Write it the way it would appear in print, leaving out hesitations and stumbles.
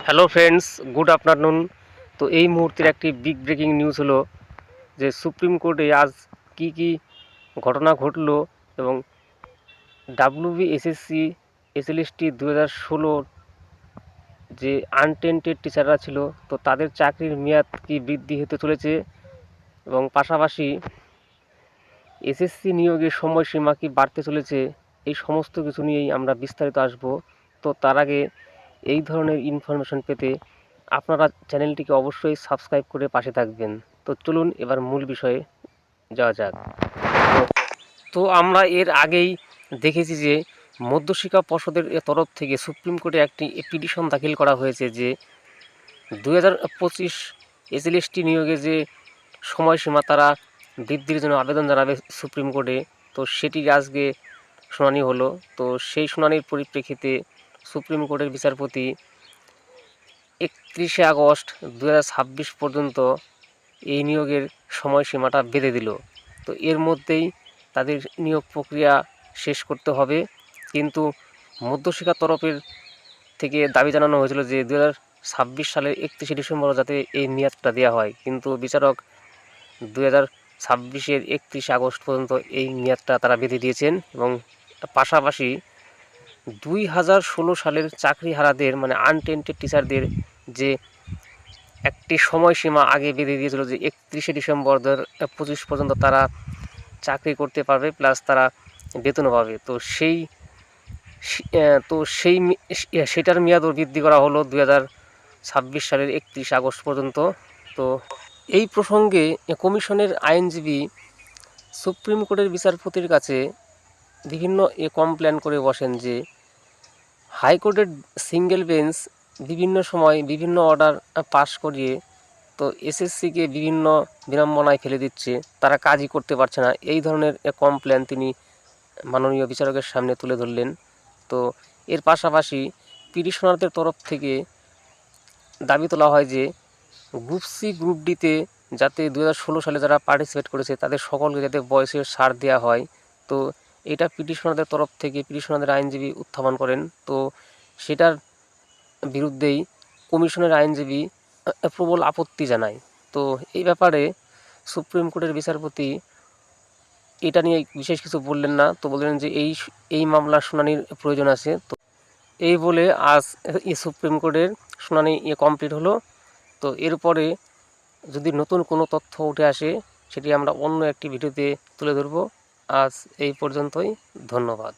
Hello friends, good afternoon. তো এই মুহূর্তের একটি বিগ ব্রেকিং নিউজ হলো যে সুপ্রিম কোর্টে আজ কি কি ঘটনা ঘটলো এবং ডাব্লিউবিএসএসসি এসএলএসটি 2016 যে আনটেন্টেড টিচাররা ছিল, তো তাদের চাকরির মেয়াদ কি বৃদ্ধি হতে চলেছে এবং পাশাপাশি এসএসসি নিয়োগের সময়সীমা কি বাড়তে চলেছে, এই সমস্ত কিছু নিয়েই আমরা বিস্তারিত আসব। তো তার আগে এই ধরনের ইনফরমেশন পেতে আপনারা চ্যানেলটিকে অবশ্যই সাবস্ক্রাইব করে পাশে থাকবেন। তো চলুন এবার মূল বিষয়ে যাওয়া যাক। তো আমরা এর আগেই দেখেছি যে মধ্যশিক্ষা পর্ষদের তরফ থেকে সুপ্রিম কোর্টে একটি পিটিশন দাখিল করা হয়েছে যে 2025 এসএলএসটি নিয়োগে যে সময়সীমা তারা বৃদ্ধির জন্য আবেদন জানাবে সুপ্রিম কোর্টে। তো সেটি আজকে শুনানি হলো। তো সেই শুনানির পরিপ্রেক্ষিতে সুপ্রিম কোর্টের বিচারপতি 31শে আগস্ট 2026 পর্যন্ত এই নিয়োগের সময়সীমাটা বেঁধে দিল। তো এর মধ্যেই তাদের নিয়োগ প্রক্রিয়া শেষ করতে হবে, কিন্তু মধ্যশিক্ষা তরফের থেকে দাবি জানানো হয়েছিল যে 2026 সালের 31শে ডিসেম্বর যাতে এই মেয়াদটা দেওয়া হয়, কিন্তু বিচারক 2026-এর 31শে আগস্ট পর্যন্ত এই মেয়াদটা তারা বেঁধে দিয়েছেন। এবং পাশাপাশি 2016 সালের চাকরিহারাদের মানে আনটেন্টেড টিচারদের যে একটি সময়সীমা আগে বেঁধে দিয়েছিল যে 31শে ডিসেম্বর 2025 পর্যন্ত তারা চাকরি করতে পারবে, প্লাস তারা বেতনও পাবে। তো সেটার মেয়াদও বৃদ্ধি করা হলো 2026 সালের 31 আগস্ট পর্যন্ত। তো এই প্রসঙ্গে কমিশনের আইনজীবী সুপ্রিম কোর্টের বিচারপতির কাছে বিভিন্ন কমপ্লেন করে বসেন যে হাইকোর্টের সিঙ্গেল বেঞ্চ বিভিন্ন সময় বিভিন্ন অর্ডার পাস করিয়ে তো এসএসসিকে বিভিন্ন বিড়ম্বনায় ফেলে দিচ্ছে, তারা কাজই করতে পারছে না। এই ধরনের কমপ্লেন তিনি মাননীয় বিচারকের সামনে তুলে ধরলেন। তো এর পাশাপাশি পিটিশনারদের তরফ থেকে দাবি তোলা হয় যে গ্রুপ সি গ্রুপ ডিতে যাতে 2016 সালে যারা পার্টিসিপেট করেছে তাদের সকলকে যাতে বয়সের ছাড় দেওয়া হয়। তো এটা পিটিশনারদের তরফ থেকে পিটিশনারদের আইনজীবী উত্থাপন করেন। তো সেটার বিরুদ্ধেই কমিশনের আইনজীবী প্রবল আপত্তি জানায়। তো এই ব্যাপারে সুপ্রিম কোর্টের বিচারপতি এটা নিয়ে বিশেষ কিছু বললেন না। তো বললেন যে এই মামলার শুনানির প্রয়োজন আছে। তো এই বলে আজ সুপ্রিম কোর্টের শুনানি কমপ্লিট হলো। তো এরপরে যদি নতুন কোনো তথ্য উঠে আসে সেটি আমরা অন্য একটি ভিডিওতে তুলে ধরব। আজ এই পর্যন্তই। ধন্যবাদ।